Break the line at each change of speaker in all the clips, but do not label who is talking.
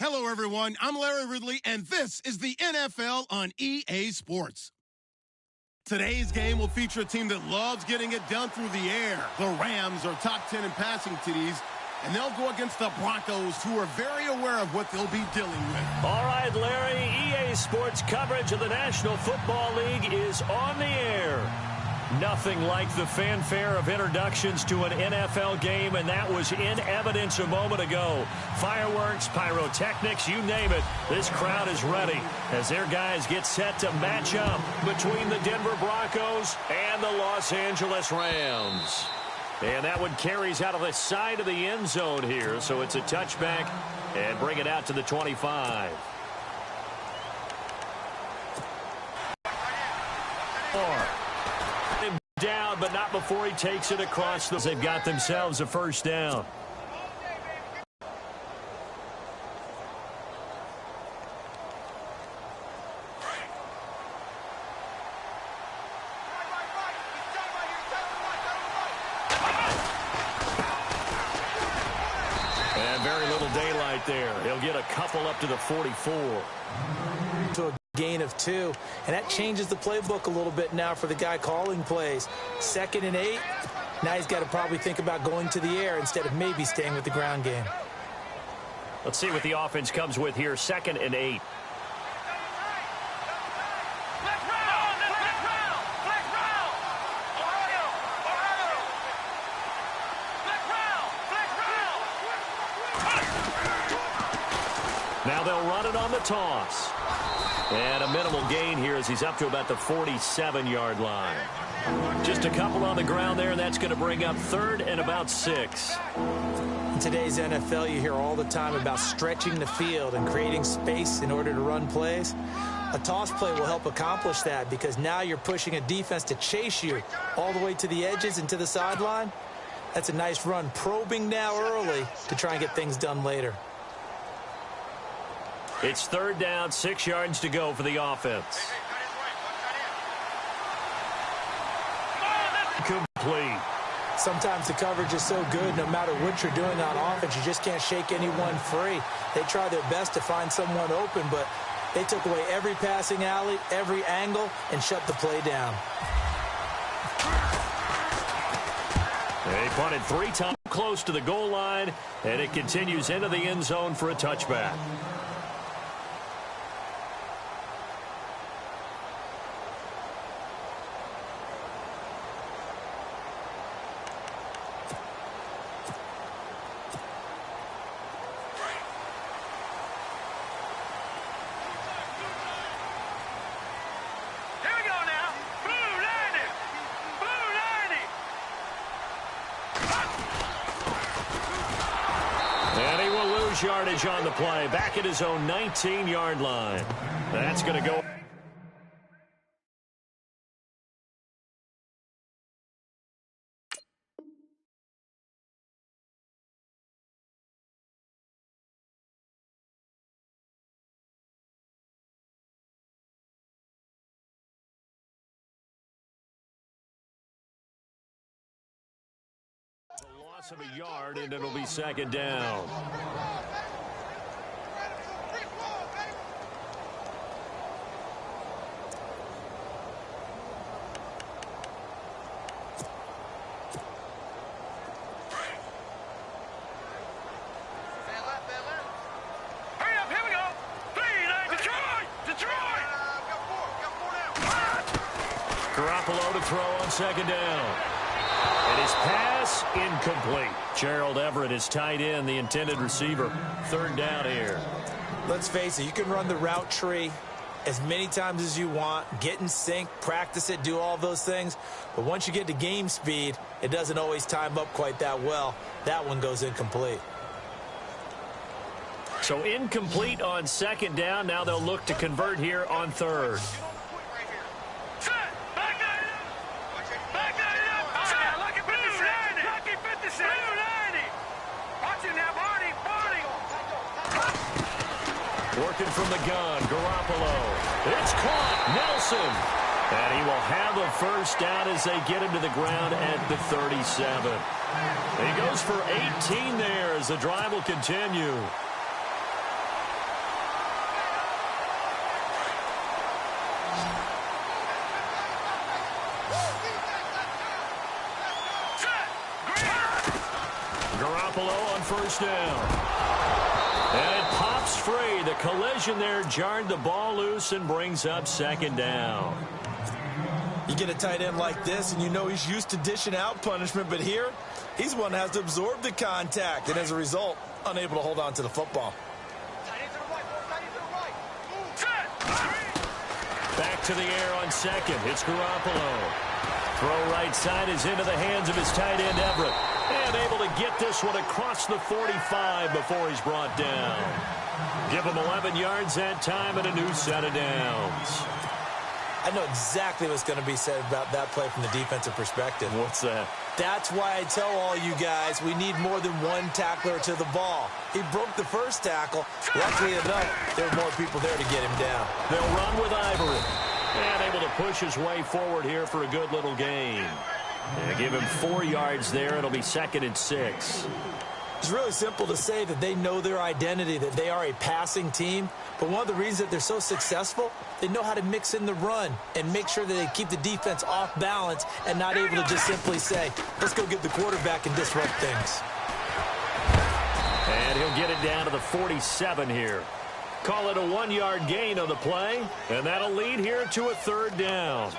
Hello, everyone. I'm Larry Ridley, and this is the NFL on EA Sports. Today's game will feature a team that loves getting it done through the air. The Rams are top 10 in passing TDs, and they'll go against the Broncos, who are very aware of what they'll be dealing with.
All right, Larry, EA Sports coverage of the National Football League is on the air. Nothing like the fanfare of introductions to an NFL game, and that was in evidence a moment ago. Fireworks, pyrotechnics, you name it. This crowd is ready as their guys get set to match up between the Denver Broncos and the Los Angeles Rams. And that one carries out of the side of the end zone here, so it's a touchback and bring it out to the 25. Down, but not before he takes it across. They've got themselves a first down. And very little daylight there. He'll get a couple up to the 44.
To a gain of 2, and that changes the playbook a little bit now for the guy calling plays. 2nd and 8, now he's got to probably think about going to the air instead of maybe staying with the ground game.
Let's see what the offense comes with here. 2nd and 8. Now they'll run it on the toss. And a minimal gain here as he's up to about the 47-yard line. Just a couple on the ground there, and that's going to bring up 3rd and about 6.
In today's NFL, you hear all the time about stretching the field and creating space in order to run plays. A toss play will help accomplish that because now you're pushing a defense to chase you all the way to the edges and to the sideline. That's a nice run, probing now early to try and get things done later.
It's 3rd down, 6 yards to go for the offense. Complete.
Sometimes the coverage is so good, no matter what you're doing on offense, you just can't shake anyone free. They try their best to find someone open, but they took away every passing alley, every angle, and shut the play down.
They punted 3 times close to the goal line, and it continues into the end zone for a touchback. Yardage on the play, back at his own 19-yard line. That's going to go. A loss of a yard, and it'll be 2nd down. Garoppolo to throw on 2nd down. And his pass incomplete. Gerald Everett is tight end, the intended receiver. 3rd down here.
Let's face it, you can run the route tree as many times as you want, get in sync, practice it, do all those things. But once you get to game speed, it doesn't always time up quite that well. That one goes incomplete.
So incomplete on 2nd down. Now they'll look to convert here on 3rd. Working from the gun, Garoppolo. It's caught, Nelson. And he will have a first down as they get him to the ground at the 37. He goes for 18 there as the drive will continue. Garoppolo on first down. And it pops free. The collision there jarred the ball loose and brings up second down.
You get a tight end like this, and you know he's used to dishing out punishment, but here, he's one that has to absorb the contact, and as a result, unable to hold on to the football.
Back to the air on second. It's Garoppolo. Throw right side is into the hands of his tight end, Everett. And able to get this one across the 45 before he's brought down. Give him 11 yards that time and a new set of downs.
I know exactly what's going to be said about that play from the defensive perspective.
What's that?
That's why I tell all you guys we need more than one tackler to the ball. He broke the first tackle. Luckily enough, there were more people there to get him down.
They'll run with Ivory. And able to push his way forward here for a good little gain. And give him 4 yards there. It'll be 2nd and 6.
It's really simple to say that they know their identity, that they are a passing team. But one of the reasons that they're so successful, they know how to mix in the run and make sure that they keep the defense off balance and not able to just simply say, let's go get the quarterback and disrupt things.
And he'll get it down to the 47 here. Call it a 1-yard gain on the play, and that'll lead here to a 3rd down.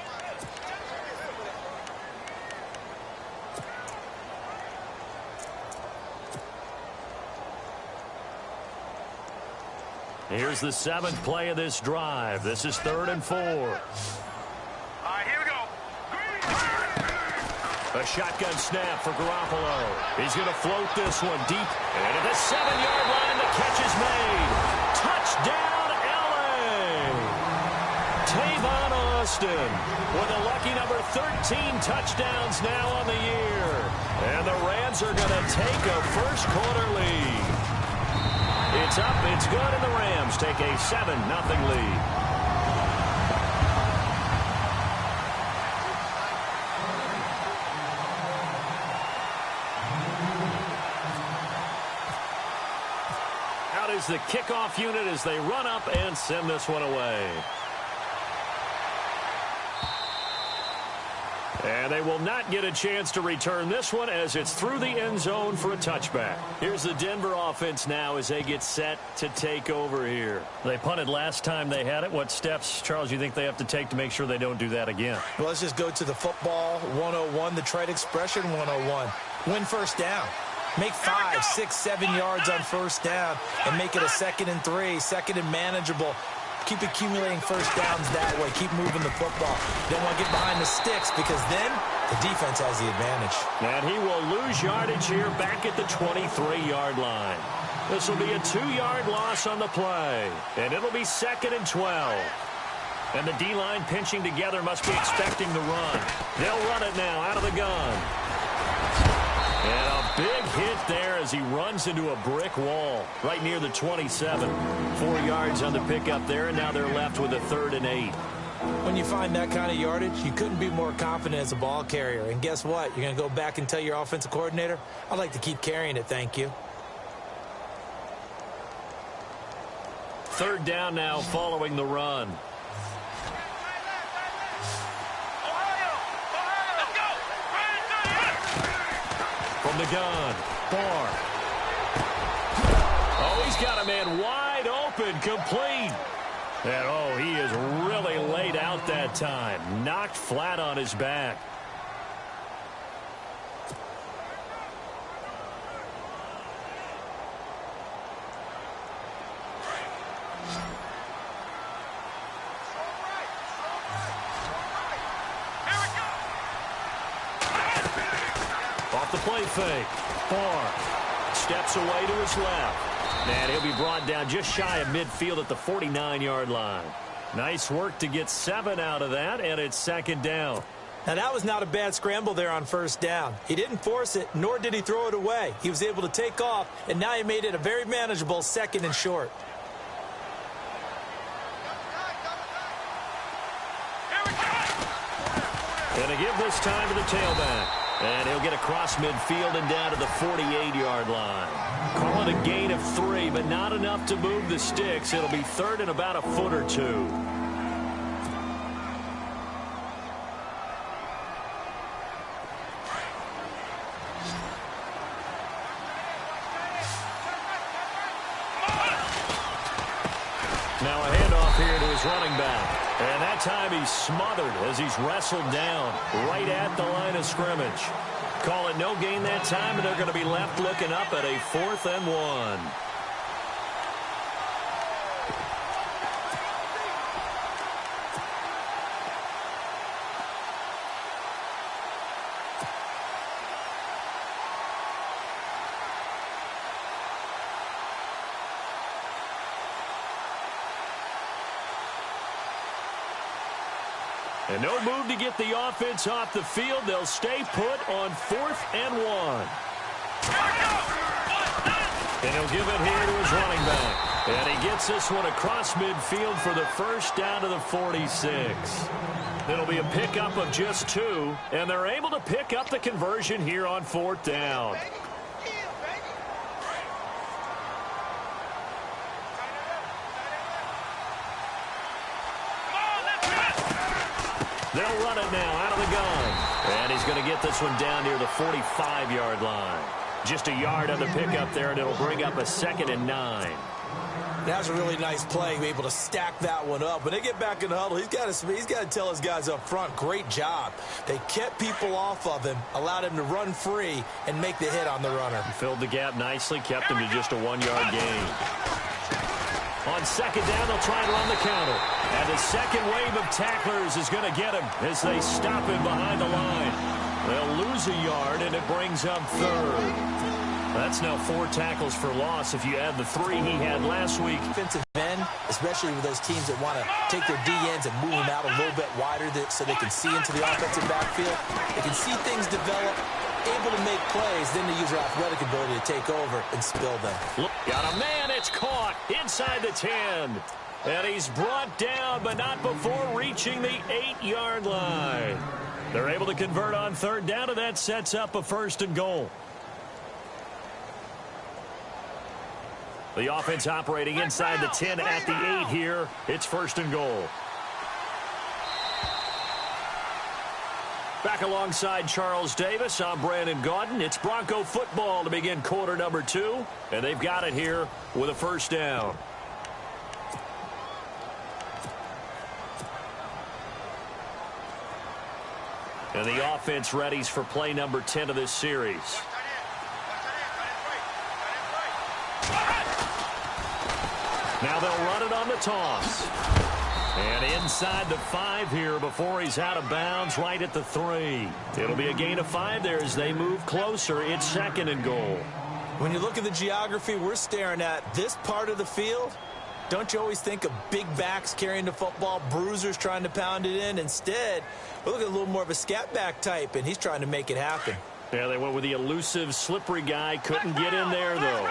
Here's the 7th play of this drive. This is 3rd and 4.
All right, here we go.
A shotgun snap for Garoppolo. He's going to float this one deep. And at the 7-yard line, the catch is made. Touchdown, L.A. Tavon Austin with a lucky number 13 touchdowns now on the year. And the Rams are going to take a first-quarter lead. It's up, it's good, and the Rams take a 7-0 lead. Out is the kickoff unit as they run up and send this one away. And they will not get a chance to return this one as it's through the end zone for a touchback. Here's the Denver offense now as they get set to take over here. They punted last time they had it. What steps, Charles, you think they have to take to make sure they don't do that again?
Well, let's just go to the football 101, the trite expression 101. Win first down. Make 5, 6, 7 yards on first down and make it a 2nd and 3, 2nd and manageable. Keep accumulating first downs that way. Keep moving the football. You don't want to get behind the sticks because then the defense has the advantage.
And he will lose yardage here back at the 23-yard line. This will be a 2-yard loss on the play. And it'll be 2nd and 12. And the D-line pinching together must be expecting the run. They'll run it now out of the gun. And a big hit there as he runs into a brick wall right near the 27. 4 yards on the pickup there, and now they're left with a 3rd and 8.
When you find that kind of yardage, you couldn't be more confident as a ball carrier. And guess what? You're going to go back and tell your offensive coordinator, I'd like to keep carrying it, thank you.
3rd down now following the run. From the gun, Barr. Oh, he's got a man wide open, complete. And, oh, he is really laid out that time. Knocked flat on his back. Off the play fake. Barr steps away to his left. And he'll be brought down just shy of midfield at the 49-yard line. Nice work to get 7 out of that, and it's 2nd down.
Now, that was not a bad scramble there on first down. He didn't force it, nor did he throw it away. He was able to take off, and now he made it a very manageable 2nd and short.
And a give this time to the tailback. And he'll get across midfield and down to the 48-yard line. Call it a gain of 3, but not enough to move the sticks. It'll be 3rd and about a foot or 2. Now a handoff here to his running back. And that time he's smothered as he's wrestled down right at the line of scrimmage. Call it no gain that time, and they're going to be left looking up at a 4th and 1. And no move to get the offense off the field. They'll stay put on 4th and 1. And he'll give it here to his running back. And he gets this one across midfield for the first down to the 46. It'll be a pickup of just 2, and they're able to pick up the conversion here on 4th down. They'll run it now out of the gun. And he's going to get this one down near the 45-yard line. Just a yard on the pickup there, and it'll bring up a 2nd and 9.
That was a really nice play, able to stack that one up. When they get back in the huddle, he's got to tell his guys up front, great job. They kept people off of him, allowed him to run free, and make the hit on the runner.
Filled the gap nicely, kept him to just a 1-yard gain. On 2nd down, they'll try and run the counter. And the second wave of tacklers is going to get him as they stop him behind the line. They'll lose a yard, and it brings up 3rd. That's now 4 tackles for loss if you add the 3 he had last week.
Defensive end, especially with those teams that want to take their D-ends and move them out a little bit wider so they can see into the offensive backfield. They can see things develop, able to make plays, then they use their athletic ability to take over and spill them.
Look, got a man, it's caught inside the 10. And he's brought down, but not before reaching the 8-yard line. They're able to convert on 3rd down, and that sets up a 1st and goal. The offense operating inside the 10 at the 8 here. It's 1st and goal. Back alongside Charles Davis, I'm Brandon Gaudin. It's Bronco football to begin quarter number 2. And they've got it here with a 1st down. And the offense readies for play number 10 of this series. Now they'll run it on the toss. And inside the 5 here before he's out of bounds right at the 3. It'll be a gain of 5 there as they move closer. It's 2nd and goal.
When you look at the geography we're staring at, this part of the field, don't you always think of big backs carrying the football, bruisers trying to pound it in? Instead, we look at a little more of a scat back type, and he's trying to make it happen.
Yeah, they went with the elusive, slippery guy. Couldn't get in there, though.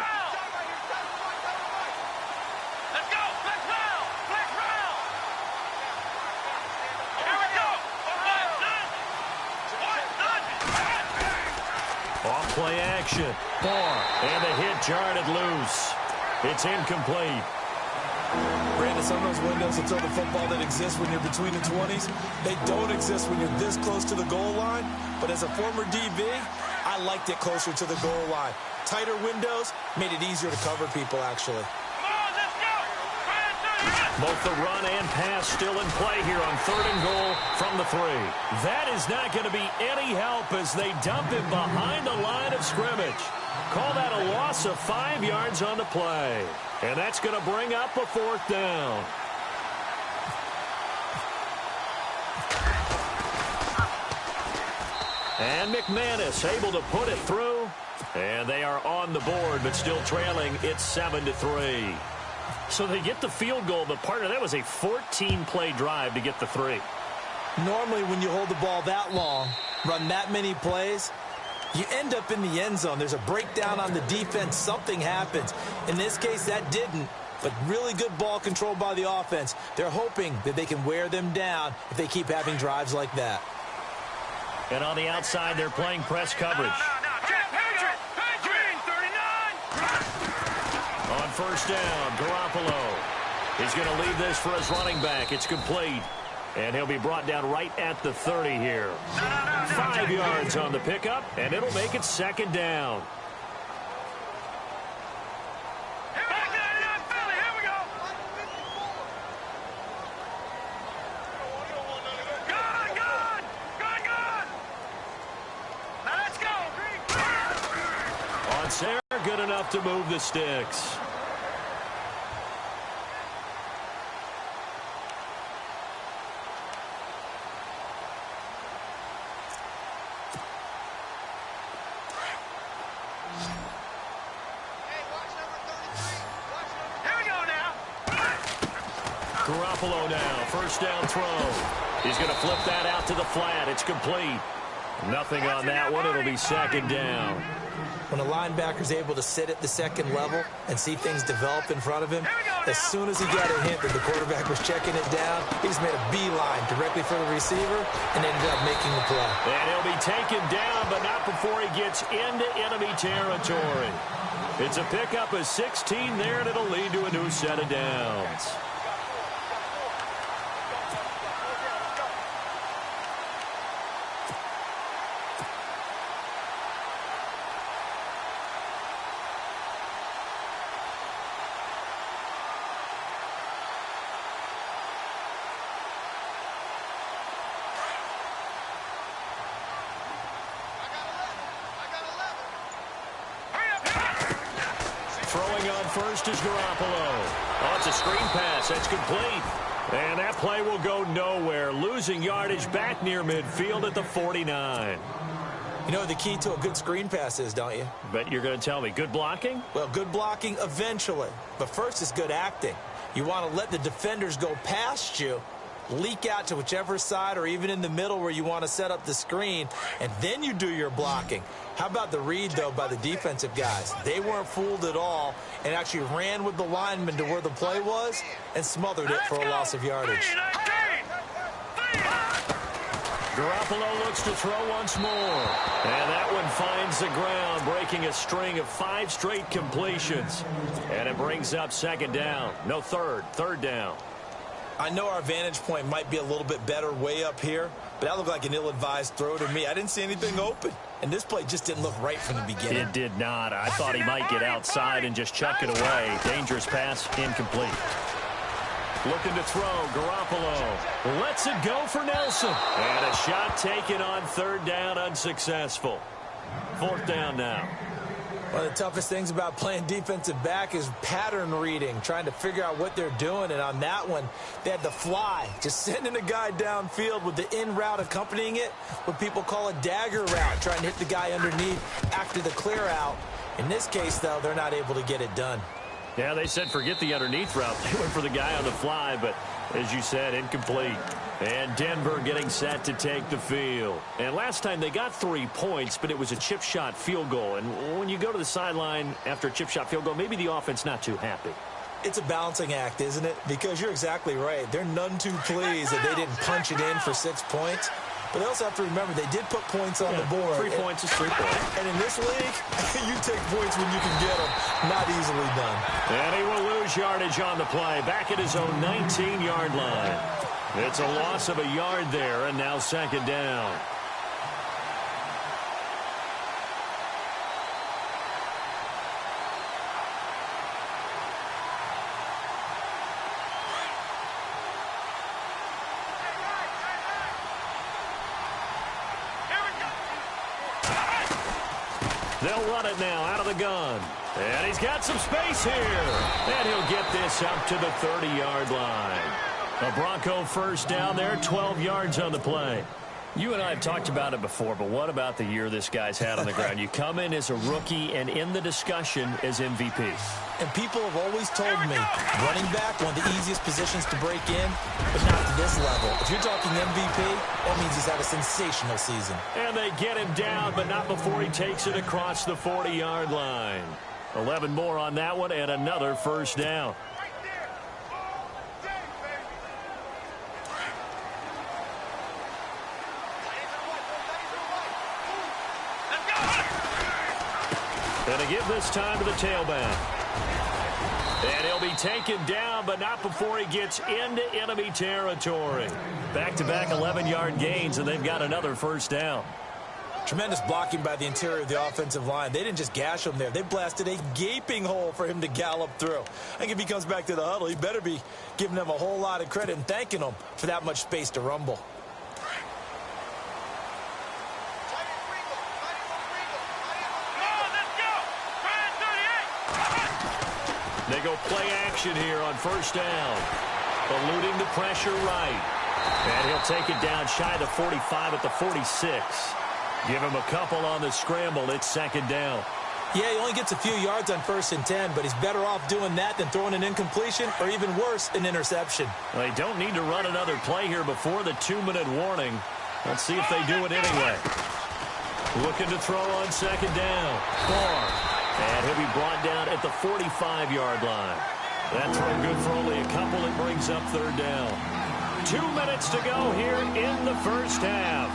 Off-play action. And the hit jarred it loose. It's incomplete.
Brandon, some of those windows that throw the football that exist when you're between the 20s, they don't exist when you're this close to the goal line. But as a former DB, I liked it closer to the goal line. Tighter windows made it easier to cover people, actually.
Both the run and pass still in play here on 3rd and goal from the 3. That is not going to be any help as they dump him behind the line of scrimmage. Call that a loss of 5 yards on the play. And that's going to bring up a 4th down. And McManus able to put it through. And they are on the board, but still trailing. It's 7-3. So they get the field goal, but part of that was a 14-play drive to get the 3.
Normally, when you hold the ball that long, run that many plays, you end up in the end zone. There's a breakdown on the defense. Something happens. In this case, that didn't, but really good ball control by the offense. They're hoping that they can wear them down if they keep having drives like that.
And on the outside, they're playing press coverage. On 1st down, Garoppolo. He's going to leave this for his running back. It's complete. And he'll be brought down right at the 30 here. 5 yards on the pickup, and it'll make it 2nd down. Wants there, good enough to move the sticks. Garoppolo now, first down throw. He's going to flip that out to the flat. It's complete. Nothing on that one. It'll be second down.
When a linebacker's able to sit at the second level and see things develop in front of him, as soon as he got a hint that the quarterback was checking it down, he's made a beeline directly for the receiver and ended up making the play.
And he'll be taken down, but not before he gets into enemy territory. It's a pickup of 16 there, and it'll lead to a new set of downs. Throwing on first is Garoppolo. Oh, it's a screen pass. That's complete. And that play will go nowhere. Losing yardage back near midfield at the 49.
You know what the key to a good screen pass is, don't you?
Bet you're going to tell me. Good blocking?
Well, good blocking eventually. But first is good acting. You want to let the defenders go past you, leak out to whichever side or even in the middle where you want to set up the screen, and then you do your blocking. How about the read, though, by the defensive guys? They weren't fooled at all and actually ran with the lineman to where the play was and smothered it for a loss of yardage.
Garoppolo looks to throw once more. And that one finds the ground, breaking a string of 5 straight completions. And it brings up second down. No, third down.
I know our vantage point might be a little bit better way up here, but that looked like an ill-advised throw to me. I didn't see anything open, and this play just didn't look right from the beginning.
It did not. I thought he might get outside and just chuck it away. Dangerous pass, incomplete. Looking to throw, Garoppolo lets it go for Nelson. And a shot taken on third down, unsuccessful. Fourth down now.
One of the toughest things about playing defensive back is pattern reading, trying to figure out what they're doing. And on that one, they had the fly, just sending a guy downfield with the in route accompanying it, what people call a dagger route, trying to hit the guy underneath after the clear out. In this case, though, they're not able to get it done.
Yeah, they said forget the underneath route. They went for the guy on the fly, but as you said, incomplete. And Denver getting set to take the field. And last time they got 3 points, but it was a chip shot field goal. And when you go to the sideline after a chip shot field goal, maybe the offense not too happy.
It's a balancing act, isn't it? Because you're exactly right. They're none too pleased that they didn't punch it in for 6 points. But they also have to remember they did put points on the board.
3 points is 3 points.
And in this league, you take points when you can get them. Not easily done.
And he will lose yardage on the play. Back at his own 19-yard line. It's a loss of a yard there, and now second down. They'll run it now out of the gun. And he's got some space here. And he'll get this up to the 30-yard line. A Bronco first down there, 12 yards on the play. You and I have talked about it before, but what about the year this guy's had on the ground? You come in as a rookie and in the discussion as MVP.
And people have always told me, running back, one of the easiest positions to break in, but not to this level. If you're talking MVP, that means he's had a sensational season.
And they get him down, but not before he takes it across the 40-yard line. 11 more on that one, and another first down. And to give this time to the tailback. And he'll be taken down, but not before he gets into enemy territory. Back-to-back 11-yard gains, and they've got another first down.
Tremendous blocking by the interior of the offensive line. They didn't just gash him there. They blasted a gaping hole for him to gallop through. I think if he comes back to the huddle, he better be giving them a whole lot of credit and thanking them for that much space to rumble.
go play action here on first down. Eluding the pressure right. And he'll take it down shy of the 45 at the 46. Give him a couple on the scramble. It's second down.
Yeah, he only gets a few yards on 1st and 10, but he's better off doing that than throwing an incompletion or even worse, an interception.
They don't need to run another play here before the 2-minute warning. Let's see if they do it anyway. Looking to throw on second down. Barr. And he'll be brought down at the 45-yard line. That throw good for only a couple. It brings up third down. 2 minutes to go here in the first half.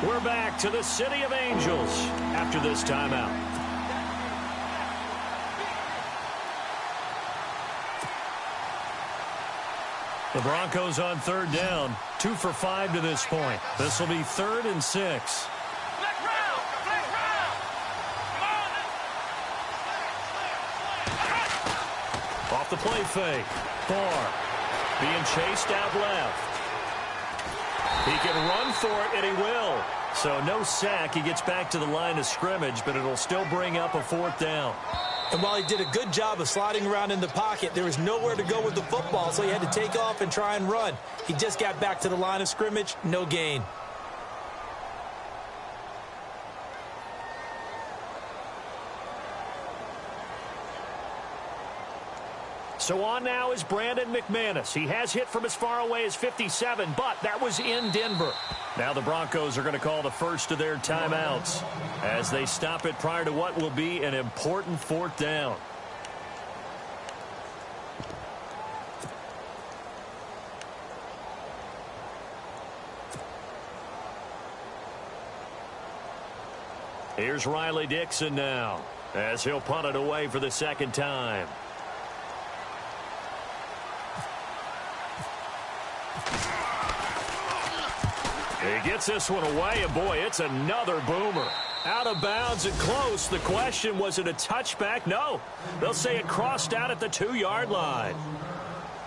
We're back to the City of Angels after this timeout. The Broncos on third down. 2 for 5 to this point. This will be 3rd and 6. Off the play fake. Barr being chased out left. He can run for it, and he will. So no sack. He gets back to the line of scrimmage, but it'll still bring up a 4th down.
And while he did a good job of sliding around in the pocket, there was nowhere to go with the football, so he had to take off and try and run. He just got back to the line of scrimmage, no gain.
So on now is Brandon McManus. He has hit from as far away as 57, but that was in Denver. Now the Broncos are going to call the first of their timeouts as they stop it prior to what will be an important 4th down. Here's Riley Dixon now as he'll punt it away for the 2nd time. He gets this one away, and boy, it's another boomer. Out of bounds and close. The question, was it a touchback? No. They'll say it crossed out at the 2-yard line.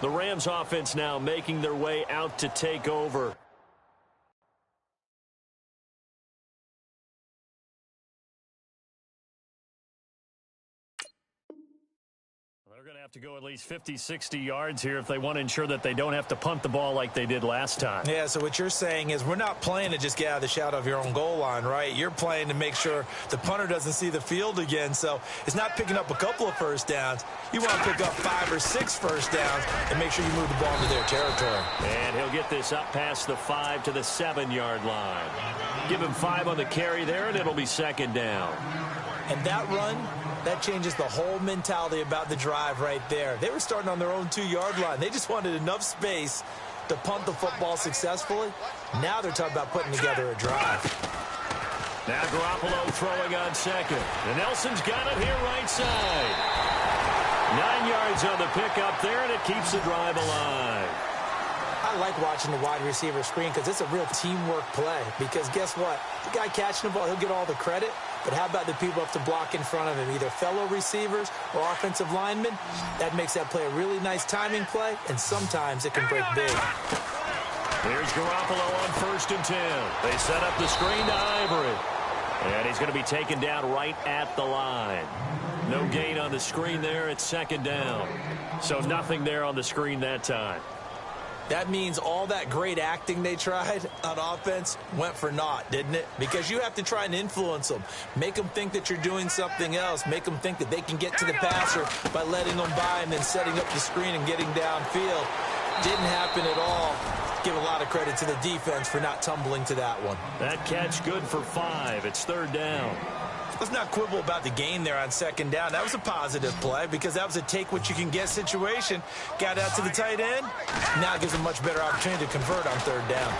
The Rams offense now making their way out to take over. They're going to have to go at least 50, 60 yards here if they want to ensure that they don't have to punt the ball like they did last time.
Yeah, so what you're saying is we're not playing to just get out of the shadow of your own goal line, right? You're playing to make sure the punter doesn't see the field again. So it's not picking up a couple of first downs. You want to pick up 5 or 6 first downs and make sure you move the ball into their territory.
And he'll get this up past the 5 to the 7-yard line. Give him 5 on the carry there, and it'll be 2nd down.
And that run, that changes the whole mentality about the drive right there. They were starting on their own 2-yard line. They just wanted enough space to punt the football successfully. Now they're talking about putting together a drive.
Now Garoppolo throwing on second. And Nelson's got it here right side. 9 yards on the pickup there, and it keeps the drive alive.
I like watching the wide receiver screen because it's a real teamwork play. Because guess what? The guy catching the ball, he'll get all the credit. But how about the people up to block in front of him, either fellow receivers or offensive linemen? That makes that play a really nice timing play, and sometimes it can break big.
Here's Garoppolo on 1st and 10. They set up the screen to Ivory. And he's going to be taken down right at the line. No gain on the screen there. It's 2nd down. So nothing there on the screen that time.
That means all that great acting they tried on offense went for naught, didn't it? Because you have to try and influence them. Make them think that you're doing something else. Make them think that they can get to the passer by letting them by and then setting up the screen and getting downfield. Didn't happen at all. Give a lot of credit to the defense for not tumbling to that one.
That catch good for 5. It's 3rd down.
Let's not quibble about the gain there on 2nd down. That was a positive play because that was a take-what-you-can-get situation. Got out to the tight end. Now gives him a much better opportunity to convert on 3rd down.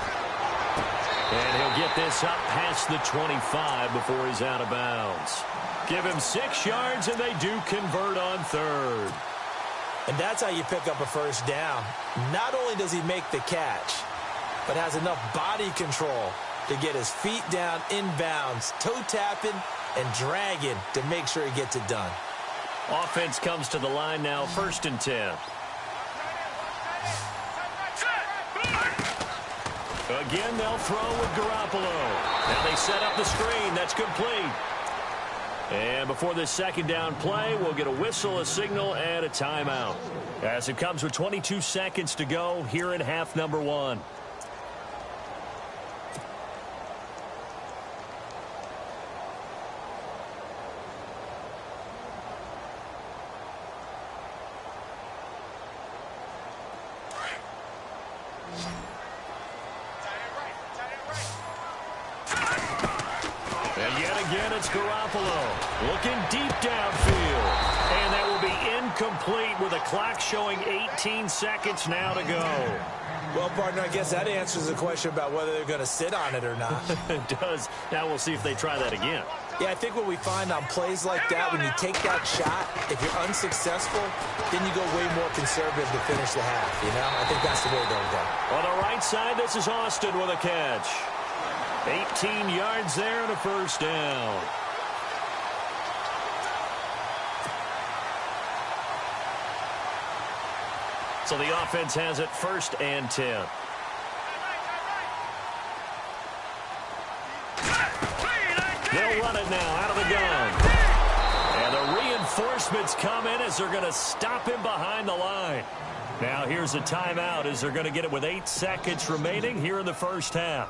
And he'll get this up past the 25 before he's out of bounds. Give him 6 yards, and they do convert on 3rd.
And that's how you pick up a first down. Not only does he make the catch, but has enough body control to get his feet down inbounds, toe-tapping, and dragging to make sure he gets it done.
Offense comes to the line now, 1st and 10. Again, they'll throw with Garoppolo. Now they set up the screen. That's complete. And before this second down play, we'll get a whistle, a signal, and a timeout. As it comes with 22 seconds to go here in half number 1. And yet again, it's Garoppolo looking deep downfield. And that will be incomplete with the clock showing 18 seconds now to go.
Well, partner, I guess that answers the question about whether they're going to sit on it or not.
It does. Now we'll see if they try that again.
Yeah, I think what we find on plays like that, when you take that shot, if you're unsuccessful, then you go way more conservative to finish the half, you know? I think that's the way they'll go.
On the right side, this is Austin with a catch. 18 yards there and a first down. So the offense has it 1st and 10. They'll run it now out of the gun. And the reinforcements come in as they're going to stop him behind the line. Now here's a timeout as they're going to get it with 8 seconds remaining here in the first half.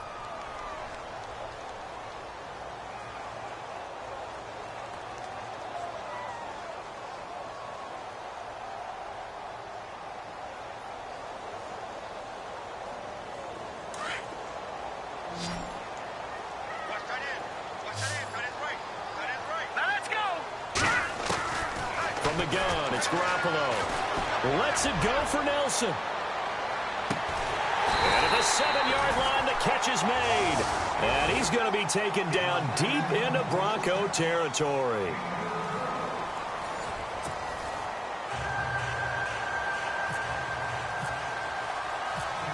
From the gun, it's Garoppolo. Lets it go for Nelson. And at the 7-yard line, the catch is made. And he's going to be taken down deep into Bronco territory.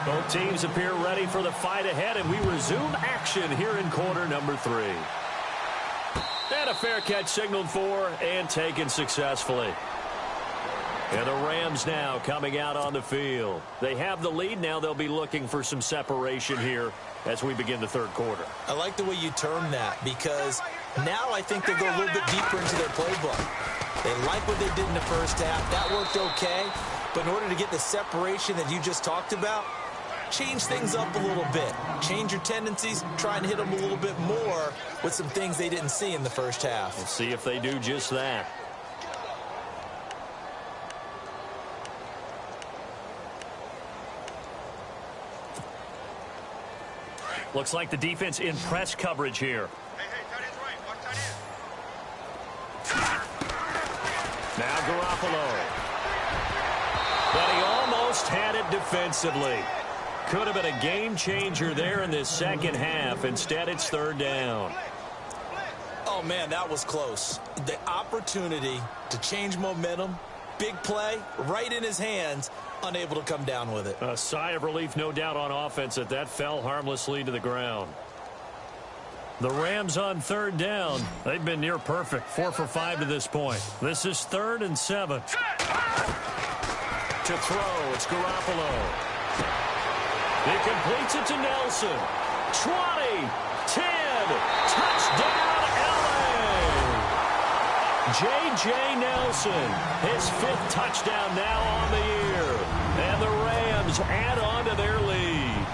Both teams appear ready for the fight ahead, and we resume action here in quarter number 3. And a fair catch signaled for and taken successfully. And the Rams now coming out on the field. They have the lead. Now they'll be looking for some separation here as we begin the third quarter.
I like the way you term that, because now I think they go a little bit deeper into their playbook. They like what they did in the first half. That worked okay. But in order to get the separation that you just talked about, change things up a little bit. Change your tendencies. Try and hit them a little bit more with some things they didn't see in the first half.
We'll see if they do just that. Looks like the defense in press coverage here. Now Garoppolo. But he almost had it defensively. Could have been a game changer there in this second half. Instead, it's 3rd down.
Oh, man, that was close. The opportunity to change momentum, big play, right in his hands, unable to come down with it.
A sigh of relief, no doubt, on offense that fell harmlessly to the ground. The Rams on 3rd down. They've been near perfect, 4 for 5 to this point. This is 3rd and 7. To throw, it's Garoppolo. He completes it to Nelson. 20, 10, touchdown, LA! J.J. Nelson, his 5th touchdown now on the year. And the Rams add on to their lead.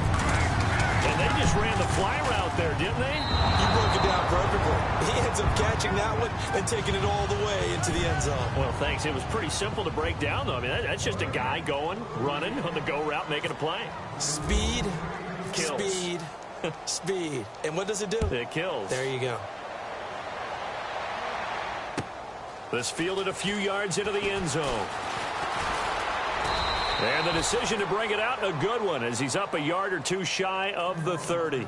And they just ran the fly route there, didn't they?
You broke it down perfectly. He ends up catching that one and taking it all the way into the end zone.
Well, thanks. It was pretty simple to break down, though. I mean, that's just a guy going, running on the go route, making a play.
Speed,
kills.
Speed, speed. And what does it do?
It kills.
There you go.
This fielded a few yards into the end zone. And the decision to bring it out, a good one, as he's up a yard or two shy of the 30.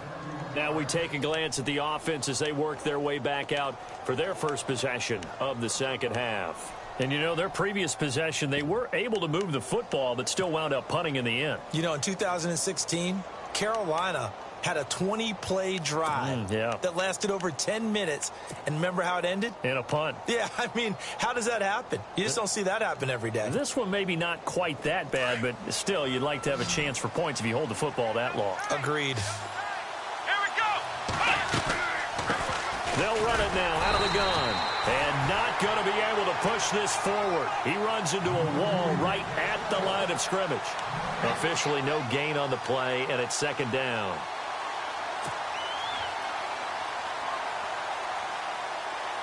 Now we take a glance at the offense as they work their way back out for their first possession of the second half. And, you know, their previous possession, they were able to move the football, but still wound up punting in the end.
You know, in 2016, Carolina had a 20-play drive that lasted over 10 minutes. And remember how it ended?
In a punt.
Yeah, I mean, how does that happen? You just don't see that happen every day.
This one maybe not quite that bad, but still, you'd like to have a chance for points if you hold the football that long.
Agreed.
They'll run it now out of the gun. not going to be able to push this forward. He runs into a wall right at the line of scrimmage. Officially no gain on the play, and it's second down.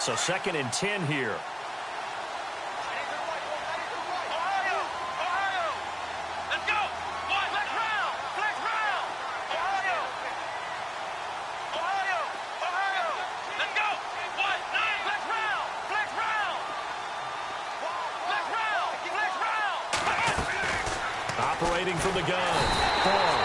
So second and 10 here. Operating from the gun. Ball.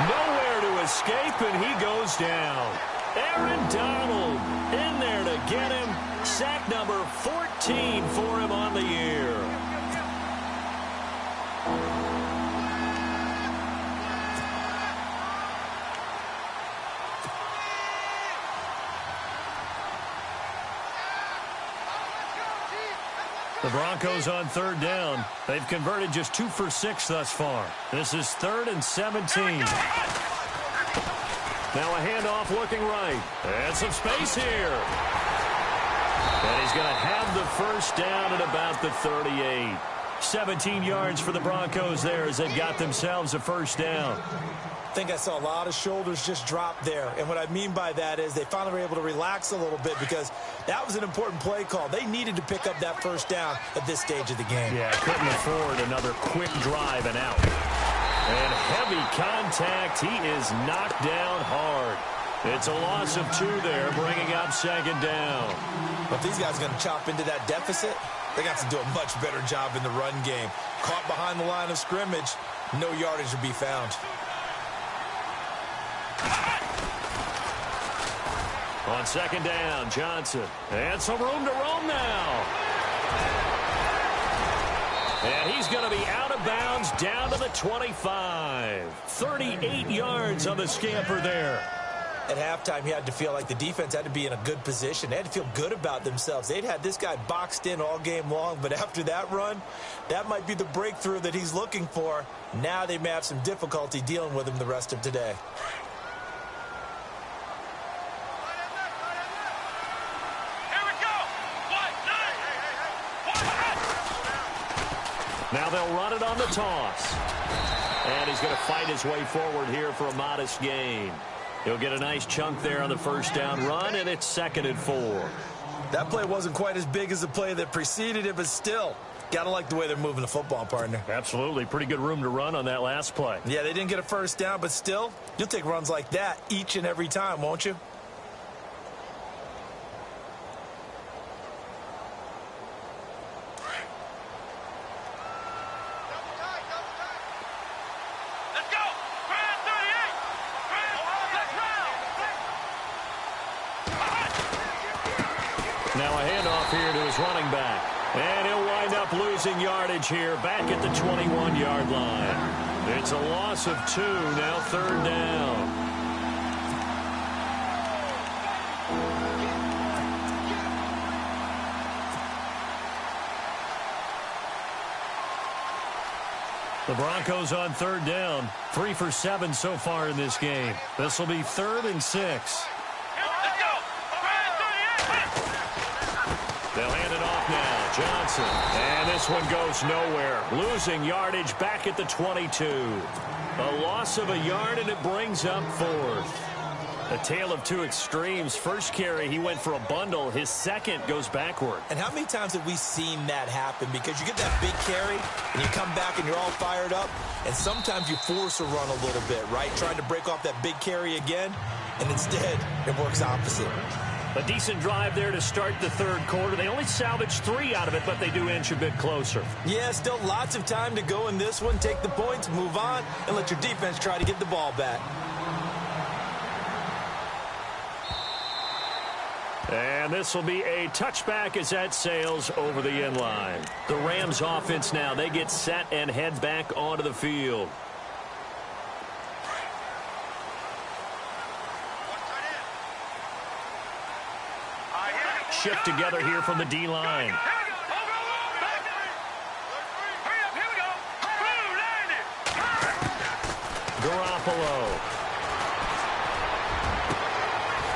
Nowhere to escape, and he goes down. Aaron Donald in there to get him. Sack number 14 for him on the year. The Broncos on third down. They've converted just 2 for 6 thus far. This is 3rd and 17. Now a handoff looking right. And some space here. And he's going to have the first down at about the 38. 17 yards for the Broncos there as they've got themselves a first down.
I think I saw a lot of shoulders just drop there. And what I mean by that is they finally were able to relax a little bit because that was an important play call. They needed to pick up that first down at this stage of the game.
Yeah, couldn't afford another quick drive and out. And heavy contact. He is knocked down hard. It's a loss of 2 there, bringing up second down.
But if these guys are going to chop into that deficit, they got to do a much better job in the run game. Caught behind the line of scrimmage, no yardage to be found.
On second down, Johnson. And some room to roam now. And he's going to be out of bounds down to the 25. 38 yards on the scamper there.
At halftime, you had to feel like the defense had to be in a good position. They had to feel good about themselves. They'd had this guy boxed in all game long, but after that run, that might be the breakthrough that he's looking for. Now they may have some difficulty dealing with him the rest of today.
Now they'll run it on the toss. And he's going to fight his way forward here for a modest gain. He'll get a nice chunk there on the first down run, and it's 2nd and 4.
That play wasn't quite as big as the play that preceded it, but still, got to like the way they're moving the football, partner.
Absolutely. Pretty good room to run on that last play.
Yeah, they didn't get a first down, but still, you'll take runs like that each and every time, won't you?
Now a handoff here to his running back. And he'll wind up losing yardage here back at the 21-yard line. It's a loss of 2, now 3rd down. The Broncos on 3rd down. 3 for 7 so far in this game. This will be 3rd and 6. They'll hand it off now. Johnson. And this one goes nowhere. Losing yardage back at the 22. A loss of a yard, and it brings up 4th. A tale of 2 extremes. First carry, he went for a bundle. His second goes backward.
And how many times have we seen that happen? Because you get that big carry, and you come back, and you're all fired up. And sometimes you force a run a little bit, right? Trying to break off that big carry again. And instead, it works opposite.
A decent drive there to start the 3rd quarter. They only salvaged 3 out of it, but they do inch a bit closer.
Yeah, still lots of time to go in this one. Take the points, move on, and let your defense try to get the ball back.
And this will be a touchback as that sails over the end line. The Rams offense now, they get set and head back onto the field. Shift together here from the D-line. Garoppolo.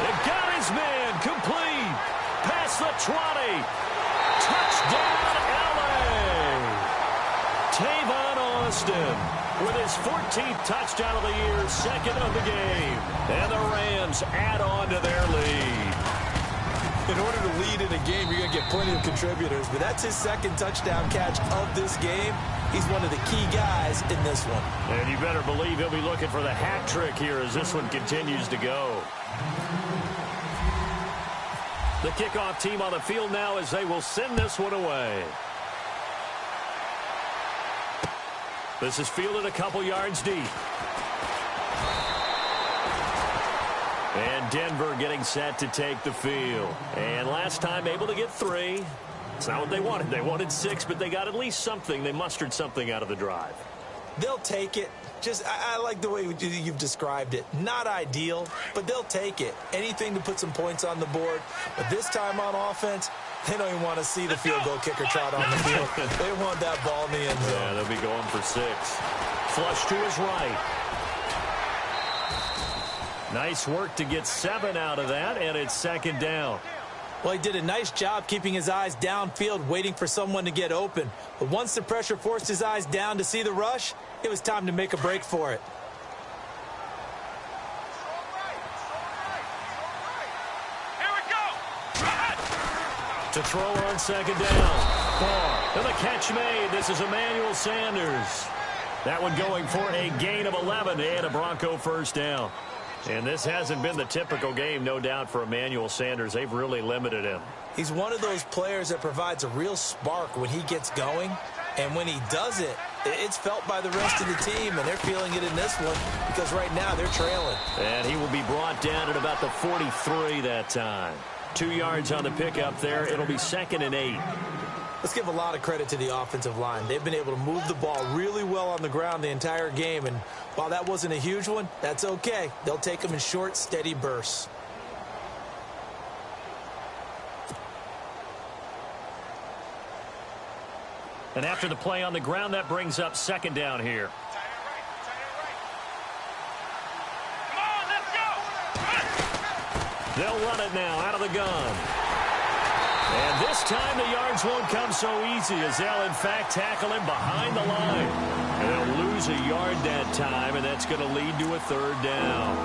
They've got his man complete. Past the 20. Touchdown, L.A. Tavon Austin with his 14th touchdown of the year, second of the game. And the Rams add on to their lead.
In order to lead in a game, you're going to get plenty of contributors, but that's his second touchdown catch of this game. He's one of the key guys in this one.
And you better believe he'll be looking for the hat trick here as this one continues to go. The kickoff team on the field now as they will send this one away. This is fielded a couple yards deep. And Denver getting set to take the field. And last time able to get 3. It's not what they wanted. They wanted 6, but they got at least something. They mustered something out of the drive.
They'll take it. I like the way you've described it. Not ideal, but they'll take it. Anything to put some points on the board. But this time on offense, they don't even want to see the field goal kicker trot on the field. They want that ball in the end zone.
Yeah, they'll be going for 6. Flush to his right. Nice work to get 7 out of that, and it's second down.
Well, he did a nice job keeping his eyes downfield, waiting for someone to get open. But once the pressure forced his eyes down to see the rush, it was time to make a break for it.
Here we go.
To throw on second down. Far. And the catch made. This is Emmanuel Sanders. That one going for a gain of 11 and a Bronco first down. And this hasn't been the typical game, no doubt, for Emmanuel Sanders. They've really limited him.
He's one of those players that provides a real spark when he gets going. And when he does it, it's felt by the rest of the team, and they're feeling it in this one because right now they're trailing.
And he will be brought down at about the 43 that time. 2 yards on the pickup there. It'll be 2nd and 8.
Let's give a lot of credit to the offensive line. They've been able to move the ball really well on the ground the entire game, and while that wasn't a huge one, that's okay. They'll take them in short, steady bursts.
And after the play on the ground, that brings up second down here.
Come on, let's go.
They'll run it now out of the gun. And this time the yards won't come so easy as they'll, in fact, tackle him behind the line. And they'll lose a yard that time, and that's going to lead to a third down.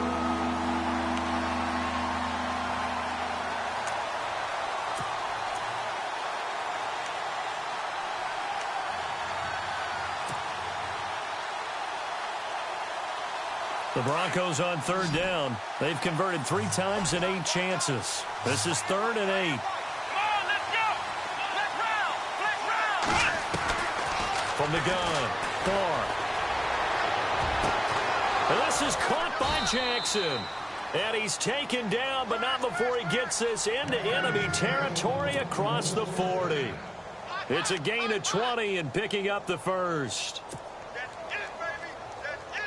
The Broncos on third down. They've converted 3 times in 8 chances. This is 3rd and 8.
Come on, let's go. Let's round.
From the gun, Thor. And this is caught by Jackson. And he's taken down, but not before he gets this into enemy territory across the 40. It's a gain of 20 and picking up the first.
That's it, baby. That's it.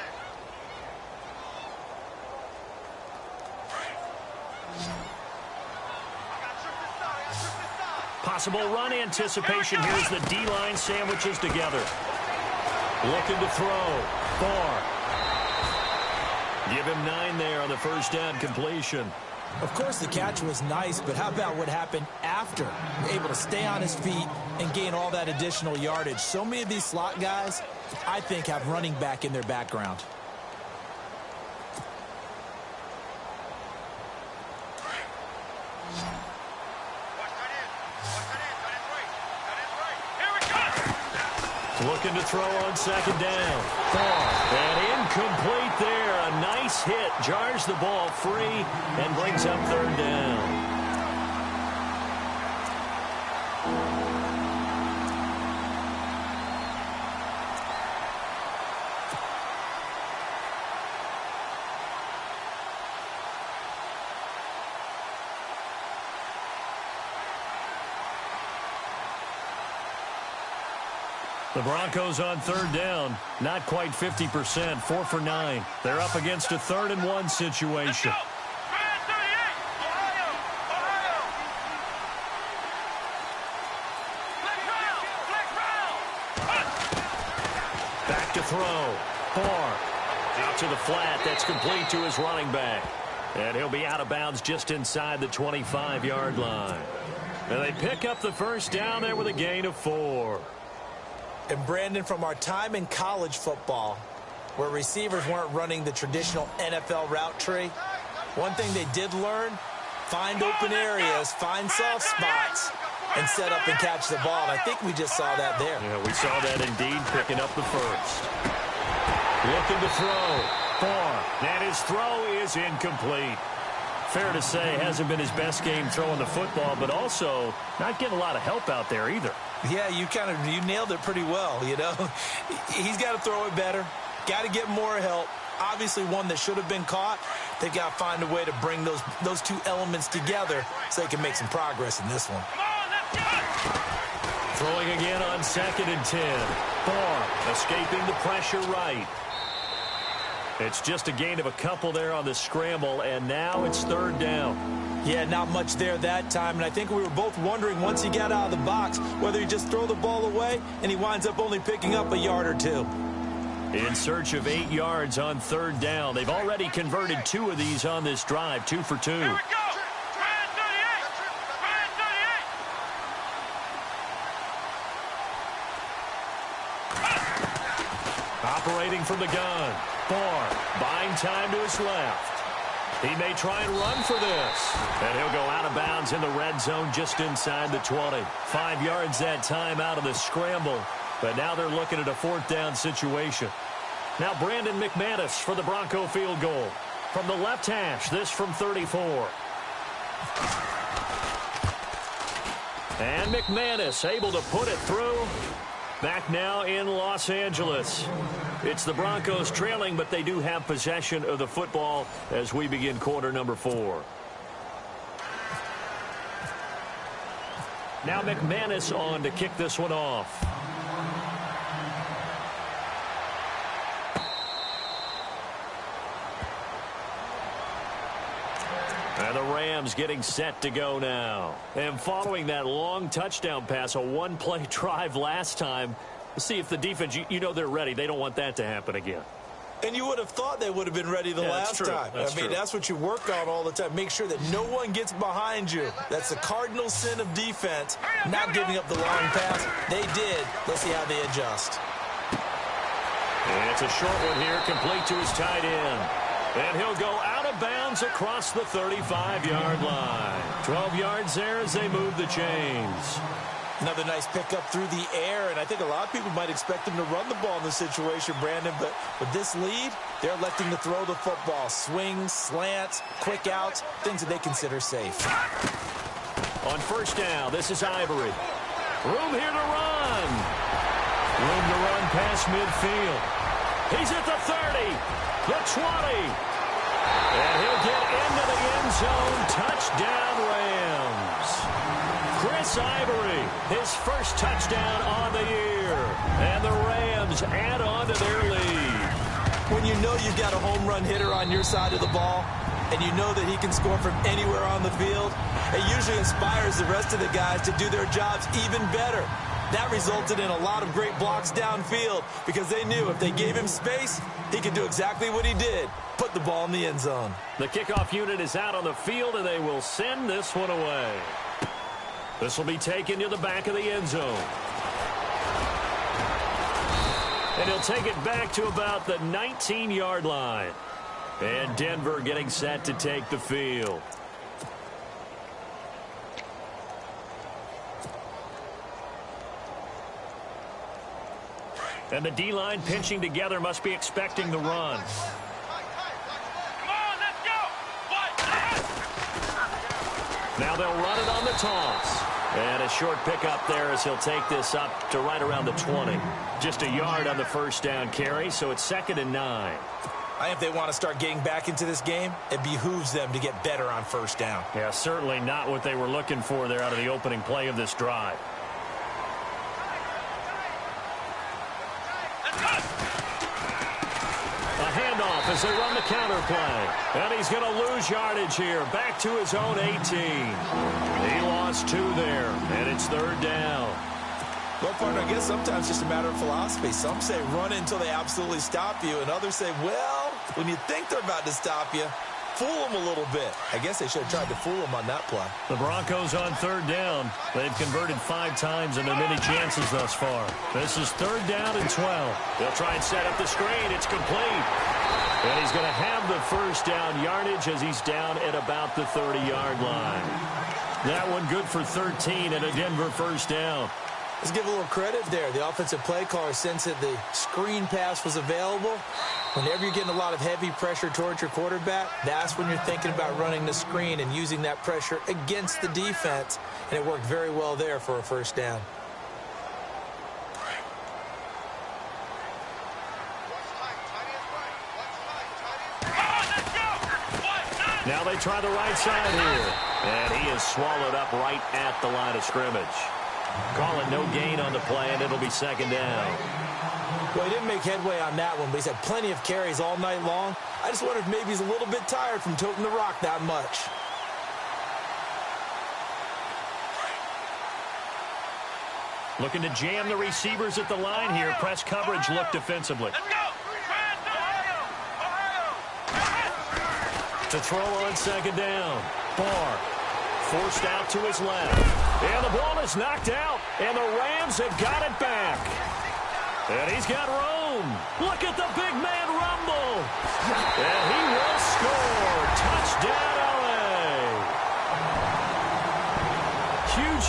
Possible run anticipation. Here's the D-line sandwiches together. Looking to throw. Far. Give him 9 there on the first down completion.
Of course, the catch was nice, but how about what happened after? Able to stay on his feet and gain all that additional yardage. So many of these slot guys, I think, have running back in their background.
Looking to throw on second down. And incomplete there. A nice hit. Jars the ball free and brings up third down. The Broncos on third down, not quite 50%, 4 for 9. They're up against a 3rd and 1 situation. Back to throw. Far. Out to the flat. That's complete to his running back. And he'll be out of bounds just inside the 25-yard line. And they pick up the first down there with a gain of 4.
And Brandon, from our time in college football, where receivers weren't running the traditional NFL route tree, one thing they did learn, find open areas, find soft spots, and set up and catch the ball. And I think we just saw that there.
Yeah, we saw that indeed, picking up the first. Looking to throw. And his throw is incomplete. Fair to say, hasn't been his best game throwing the football, but also not getting a lot of help out there either.
Yeah, you nailed it pretty well, you know. He's got to throw it better. Got to get more help. Obviously one that should have been caught. They've got to find a way to bring those two elements together so they can make some progress in this one.
Throwing again on 2nd and 10. Barr escaping the pressure right. It's just a gain of a couple there on the scramble, and now it's 3rd down.
Yeah, not much there that time, and I think we were both wondering once he got out of the box whether he just throw the ball away, and he winds up only picking up a yard or 2.
In search of 8 yards on 3rd down. They've already converted 2 of these on this drive, 2 for 2.
Here we go. Ryan
38. Operating from the gun. Barr buying time to his left. He may try and run for this. And he'll go out of bounds in the red zone just inside the 20. 5 yards that time out of the scramble. But now they're looking at a 4th down situation. Now Brandon McManus for the Bronco field goal. From the left hash, this from 34. And McManus able to put it through. Back now in Los Angeles. It's the Broncos trailing, but they do have possession of the football as we begin quarter number 4. Now McManus on to kick this one off. And the Rams getting set to go now. And following that long touchdown pass, a one-play drive last time, let's see if the defense, you know they're ready. They don't want that to happen again.
And you would have thought they would have been ready the last time. That's what you work on all the time. Make sure that no one gets behind you. That's the cardinal sin of defense, not giving up the long pass. They did. Let's see how they adjust.
And it's a short one here, complete to his tight end. And he'll go out of bounds across the 35-yard line. 12 yards there as they move the chains.
Another nice pickup through the air, and I think a lot of people might expect him to run the ball in this situation, Brandon, but with this lead, they're electing to throw the football. Swings, slants, quick outs, things that they consider safe.
On 1st down, this is Ivory. Room here to run. Room to run past midfield. He's at the 30, the 20. And he'll get into the end zone. Touchdown, Rams. Chris Ivory, his first touchdown on the year. And the Rams add on to their lead.
When you know you've got a home run hitter on your side of the ball, and you know that he can score from anywhere on the field, it usually inspires the rest of the guys to do their jobs even better. That resulted in a lot of great blocks downfield because they knew if they gave him space, he could do exactly what he did, put the ball in the end zone.
The kickoff unit is out on the field, and they will send this one away. This will be taken to the back of the end zone. And he'll take it back to about the 19-yard line. And Denver getting set to take the field. And the D-line pinching together must be expecting the run.
Come on, let's go.
Now they'll run it on the toss. And a short pickup there as he'll take this up to right around the 20. Just a yard on the 1st down carry, so it's 2nd and 9.
I think if they want to start getting back into this game, it behooves them to get better on 1st down.
Yeah, certainly not what they were looking for there out of the opening play of this drive. A handoff as they run the counter play. And he's going to lose yardage here. Back to his own 18. He lost 2 there, and it's 3rd down.
Well, partner, I guess sometimes it's just a matter of philosophy. Some say run it until they absolutely stop you, and others say, well, when you think they're about to stop you, fool him a little bit. I guess they should have tried to fool him on that play.
The Broncos on third down. They've converted 5 times in their many chances thus far. This is third down and 12. They'll try and set up the screen. It's complete. And he's going to have the first down yardage as he's down at about the 30-yard line. That one good for 13 and a Denver first down.
Let's give a little credit there. The offensive play caller sensed that the screen pass was available. Whenever you're getting a lot of heavy pressure towards your quarterback, that's when you're thinking about running the screen and using that pressure against the defense. And it worked very well there for a first down.
Now they try the right side here. And he is swallowed up right at the line of scrimmage. Calling no gain on the play, and it'll be second down.
Well, he didn't make headway on that one, but he's had plenty of carries all night long. I just wonder if maybe he's a little bit tired from toting the rock that much.
Looking to jam the receivers at the line here. Press coverage look defensively.
Let's go.
To throw on second down. Barr forced out to his left. And the ball is knocked out. And the Rams have got it back. And he's got room. Look at the big man rumble. And he will score. Touchdown, LA.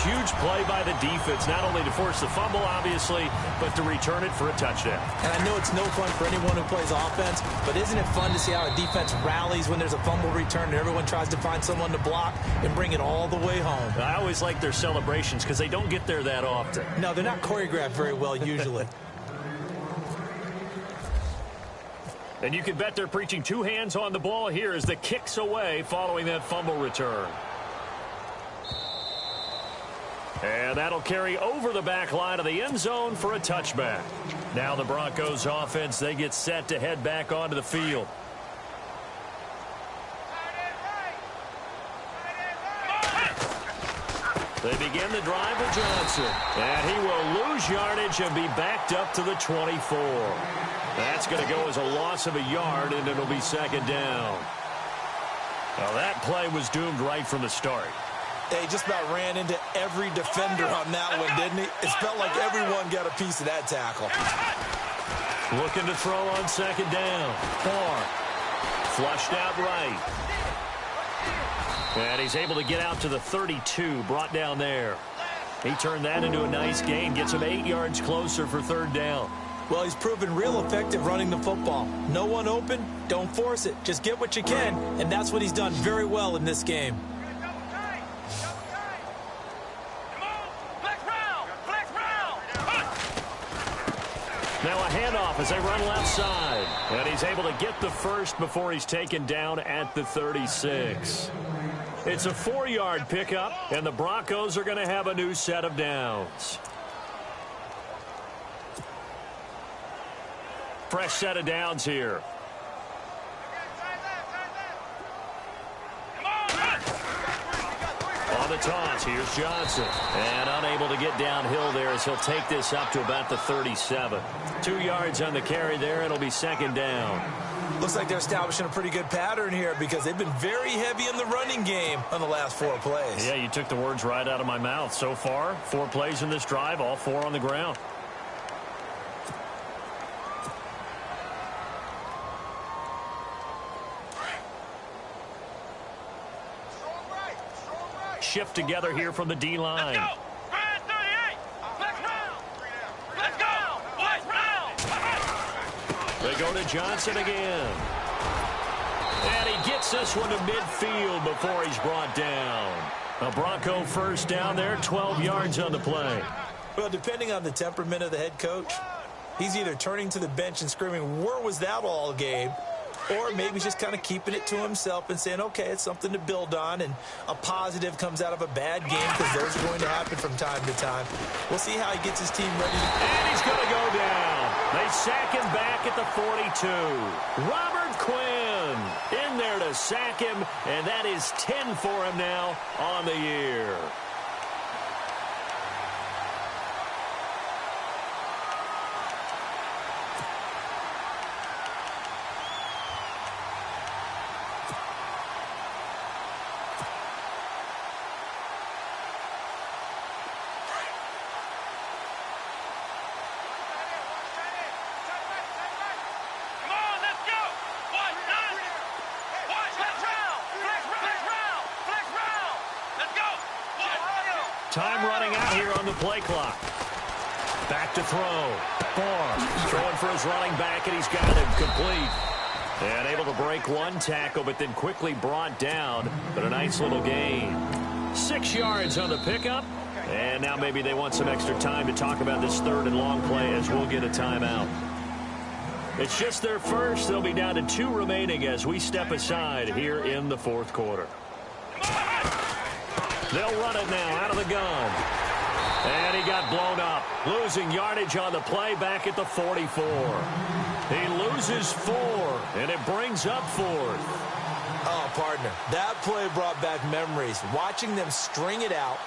Huge play by the defense, not only to force the fumble, obviously, but to return it for a touchdown.
And I know it's no fun for anyone who plays offense, but isn't it fun to see how a defense rallies when there's a fumble return and everyone tries to find someone to block and bring it all the way home?
I always like their celebrations because they don't get there that often.
No, they're not choreographed very well usually.
And you can bet they're preaching 2 hands on the ball here as the kicks away following that fumble return. And that'll carry over the back line of the end zone for a touchback. Now the Broncos offense, they get set to head back onto the field. They begin the drive with Johnson. And he will lose yardage and be backed up to the 24. That's going to go as a loss of a yard, and it'll be second down. Now that play was doomed right from the start.
He just about ran into every defender on that one, didn't he? It felt like everyone got a piece of that tackle.
Looking to throw on second down. Barr flushed out right. And he's able to get out to the 32, brought down there. He turned that into a nice gain, gets him 8 yards closer for third down.
Well, he's proven real effective running the football. No one open, don't force it. Just get what you can, and that's what he's done very well in this game.
Now a handoff as they run left side. And he's able to get the first before he's taken down at the 36. It's a 4-yard pickup, and the Broncos are going to have a new set of downs. Fresh set of downs here. On the toss, here's Johnson. And unable to get downhill there as he'll take this up to about the 37. 2 yards on the carry there. It'll be second down.
Looks like they're establishing a pretty good pattern here because they've been very heavy in the running game on the last 4 plays.
Yeah, you took the words right out of my mouth. So far, 4 plays in this drive, all 4 on the ground. Shift together here from the D-line.
Let's go. Ryan 38. Let's round. Let's go. White round.
They go to Johnson again. And he gets this one to midfield before he's brought down. A Bronco first down there, 12 yards on the play.
Well, depending on the temperament of the head coach, he's either turning to the bench and screaming, "Where was that all game?" Or maybe he's just kind of keeping it to himself and saying, okay, it's something to build on, and a positive comes out of a bad game because those are going to happen from time to time. We'll see how he gets his team ready.
And he's going to go down. They sack him back at the 42. Robert Quinn in there to sack him, and that is 10 for him now on the year. on the play clock. Back to throw. Barr throwing for his running back, and he's got him complete. And able to break one tackle, but then quickly brought down. But a nice little gain. 6 yards on the pickup. And now maybe they want some extra time to talk about this 3rd and long play as we'll get a timeout. It's just their first. They'll be down to 2 remaining as we step aside here in the 4th quarter. They'll run it now out of the gun. And he got blown up. Losing yardage on the play back at the 44. He loses 4, and it brings up 4th.
Oh, partner, that play brought back memories. Watching them string it out,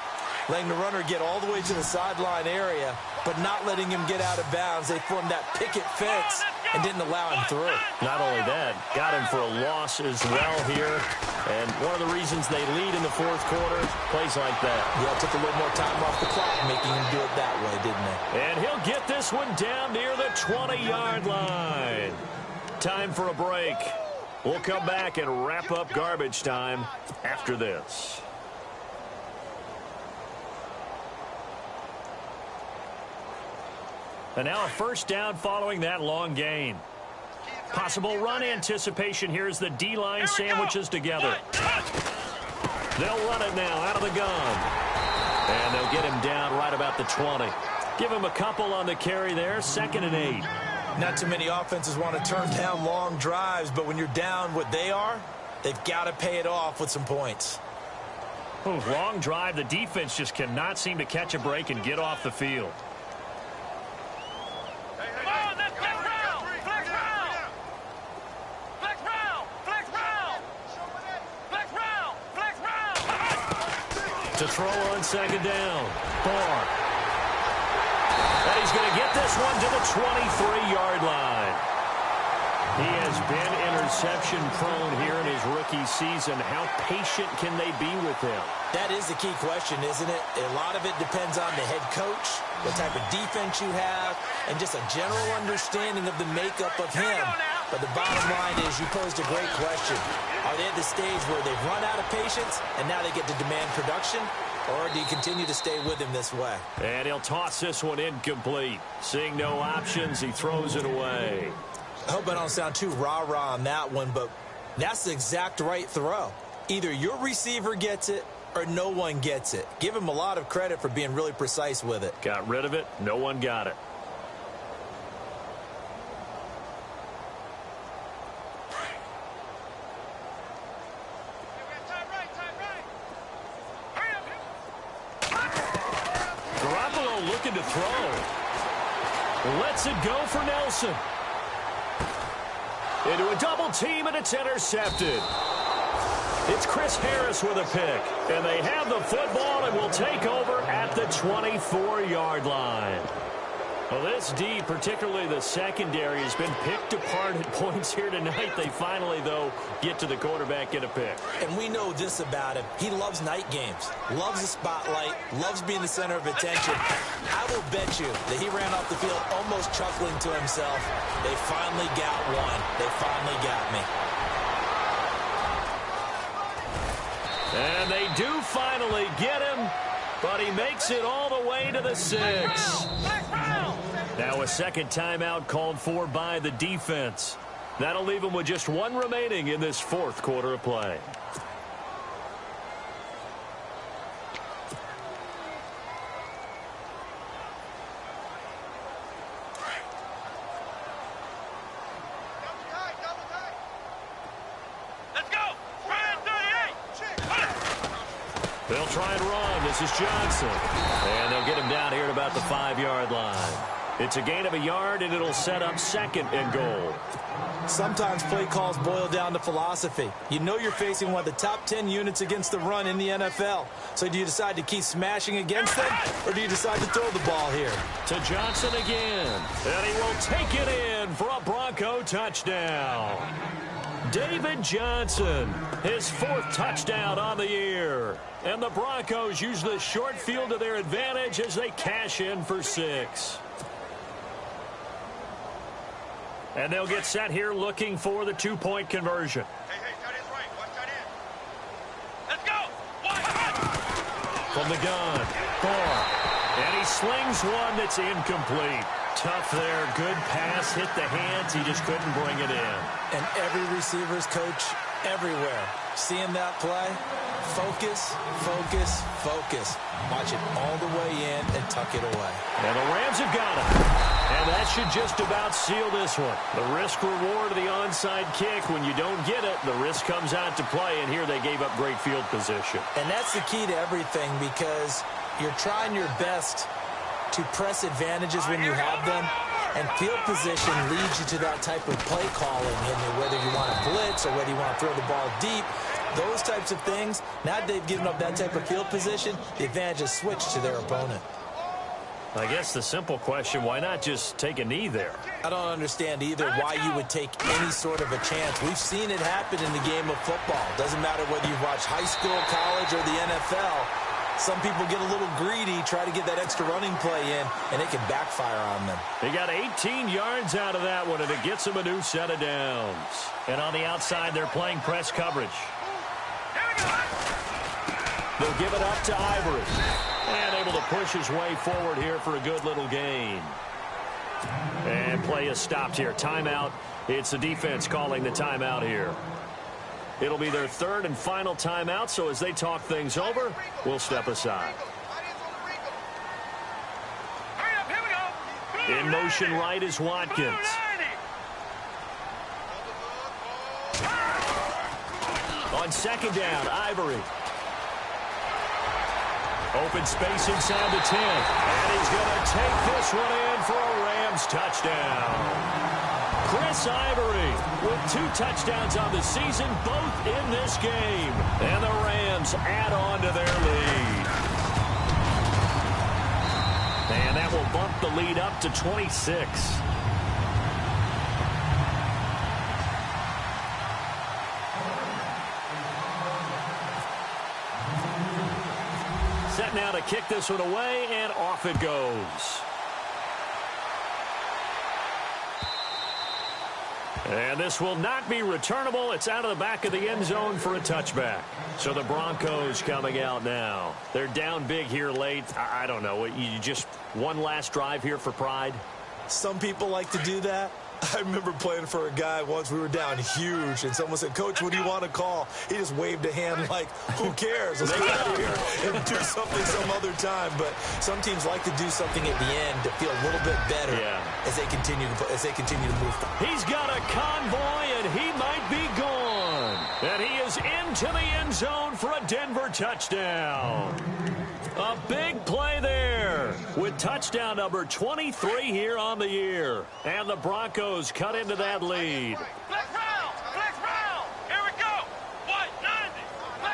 letting the runner get all the way to the sideline area, but not letting him get out of bounds. They formed that picket fence and didn't allow him through.
Not only that, got him for a loss as well here. And one of the reasons they lead in the 4th quarter, plays like that.
Yeah, took a little more time off the clock, making him do it that way, didn't they?
And he'll get this one down near the 20-yard line. Time for a break. We'll come back and wrap up garbage time after this. And now a first down following that long gain. Possible run anticipation here as the D-line sandwiches together. They'll run it now out of the gun. And they'll get him down right about the 20. Give him a couple on the carry there, 2nd and 8.
Not too many offenses want to turn down long drives, but when you're down what they are, they've got to pay it off with some points.
Ooh, long drive. The defense just cannot seem to catch a break and get off the field. To throw on 2nd down. Barr. And he's going to get this one to the 23-yard line. He has been interception prone here in his rookie season. How patient can they be with him?
That is the key question, isn't it? A lot of it depends on the head coach, what type of defense you have, and just a general understanding of the makeup of him. But the bottom line is you posed a great question. Are they at the stage where they've run out of patience and now they get to demand production? Or do you continue to stay with him this way?
And he'll toss this one incomplete. Seeing no options, he throws it away.
I hope I don't sound too rah-rah on that one, but that's the exact right throw. Either your receiver gets it or no one gets it. Give him a lot of credit for being really precise with it.
Got rid of it. No one got it. Looking to throw. Lets it go for Nelson. Into a double team, and it's intercepted. It's Chris Harris with a pick. And they have the football and will take over at the 24-yard line. Well, this D, particularly the secondary, has been picked apart at points here tonight. They finally, though, get to the quarterback, get a pick.
And we know this about him. He loves night games, loves the spotlight, loves being the center of attention. I will bet you that he ran off the field almost chuckling to himself. They finally got one. They finally got me.
And they do finally get him, but he makes it all the way to the 6. Now a second timeout called for by the defense. That'll leave him with just one remaining in this 4th quarter of play.
Let's go.
They'll try and run. This is Johnson. And they'll get him down here at about the 5-yard line. It's a gain of a yard, and it'll set up 2nd and goal.
Sometimes play calls boil down to philosophy. You know you're facing one of the top 10 units against the run in the NFL. So do you decide to keep smashing against them, or do you decide to throw the ball here?
To Johnson again. And he will take it in for a Bronco touchdown. David Johnson, his 4th touchdown on the year. And the Broncos use the short field to their advantage as they cash in for 6. And they'll get set here looking for the 2-point conversion.
Hey, tight end's right. Watch tight end. Let's go.
From the gun, Barr. And he slings one that's incomplete. Tough there. Good pass. Hit the hands. He just couldn't bring it in.
And every receiver's coach everywhere. Seeing that play, focus, focus, focus. Watch it all the way in and tuck it away.
And the Rams have got it. And that should just about seal this one. The risk-reward of the onside kick. When you don't get it, the risk comes out to play. And here they gave up great field position.
And that's the key to everything, because you're trying your best to press advantages when you have them. And field position leads you to that type of play calling. And whether you want to blitz or whether you want to throw the ball deep, those types of things, now that they've given up that type of field position, the advantage is switched to their opponent.
I guess the simple question, why not just take a knee there?
I don't understand either why you would take any sort of a chance. We've seen it happen in the game of football. Doesn't matter whether you've watched high school, college, or the NFL. Some people get a little greedy, try to get that extra running play in, and it can backfire on them.
They got 18 yards out of that one, and it gets them a new set of downs. And on the outside, they're playing press coverage. They'll give it up to Ivory. And able to push his way forward here for a good little gain. And play is stopped here. Timeout. It's the defense calling the timeout here. It'll be their third and final timeout, so as they talk things over, we'll step aside. In motion right is Watkins. On second down, Ivory. Open space inside the 10. And he's going to take this one in for a Rams touchdown. Chris Ivory with 2 touchdowns on the season, both in this game. And the Rams add on to their lead. And that will bump the lead up to 26. Set now to kick this one away, and off it goes. And this will not be returnable. It's out of the back of the end zone for a touchback. So the Broncos coming out now. They're down big here late. I don't know. You just one last drive here for pride?
Some people like to do that. I remember playing for a guy once. We were down huge, and someone said, "Coach, what do you want to call?" He just waved a hand like, "Who cares? Let's get out of here and do something some other time." But some teams like to do something at the end to feel a little bit better as they continue to move.
He's got a convoy, and he might be gone. And he is into the end zone for a Denver touchdown. A big play there with touchdown number 23 here on the year. And the Broncos cut into that lead.
Flex round! Flex round! Here we go! White 90!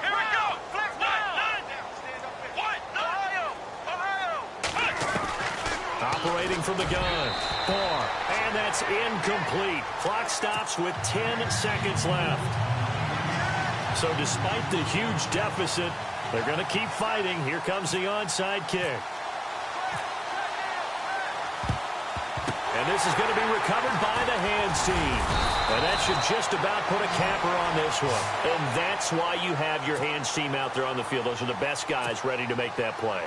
Here we go! Flex round! 90! White, Ohio!
Operating from the gun. Barr. And that's incomplete. Clock stops with 10 seconds left. So despite the huge deficit, they're going to keep fighting. Here comes the onside kick. And this is going to be recovered by the hands team. And that should just about put a capper on this one. And that's why you have your hands team out there on the field. Those are the best guys ready to make that play.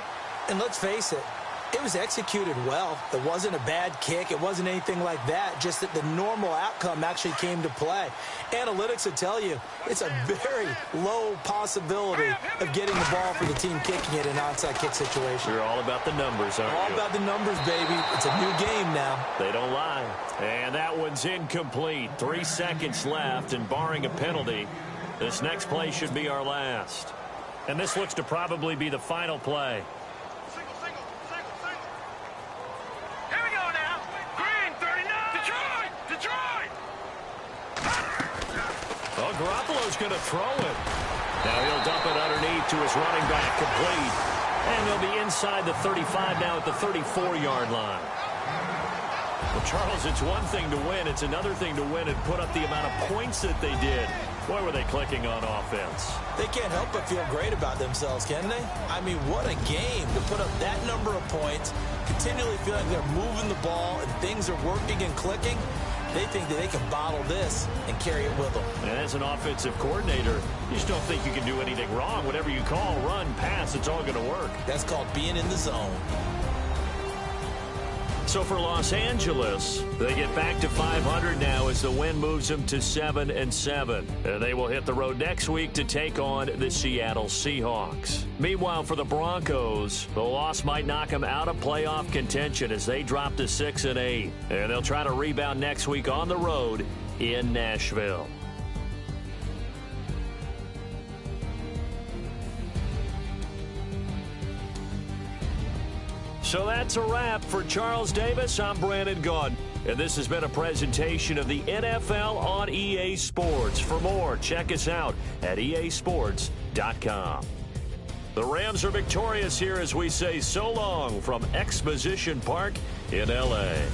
And let's face it, it was executed well. It wasn't a bad kick. It wasn't anything like that. Just that the normal outcome actually came to play. Analytics will tell you it's a very low possibility of getting the ball for the team kicking it in an onside kick situation.
You're all about the numbers, aren't you?
All about the numbers, baby. It's a new game now.
They don't lie. And that one's incomplete. 3 seconds left, and barring a penalty, this next play should be our last. And this looks to probably be the final play. Garoppolo's going to throw it. Now he'll dump it underneath to his running back, complete. And they'll be inside the 35 now at the 34-yard line. Well, Charles, it's one thing to win. It's another thing to win and put up the amount of points that they did. Boy, were they clicking on offense.
They can't help but feel great about themselves, can they? I mean, what a game to put up that number of points, continually feel like they're moving the ball and things are working and clicking. They think that they can bottle this and carry it with them.
And as an offensive coordinator, you just don't think you can do anything wrong. Whatever you call, run, pass, it's all going to work.
That's called being in the zone.
So for Los Angeles, they get back to 500 now as the win moves them to 7-7. And they will hit the road next week to take on the Seattle Seahawks. Meanwhile, for the Broncos, the loss might knock them out of playoff contention as they drop to 6-8. And they'll try to rebound next week on the road in Nashville. So that's a wrap. For Charles Davis, I'm Brandon Gaudin. And this has been a presentation of the NFL on EA Sports. For more, check us out at easports.com. The Rams are victorious here as we say so long from Exposition Park in L.A.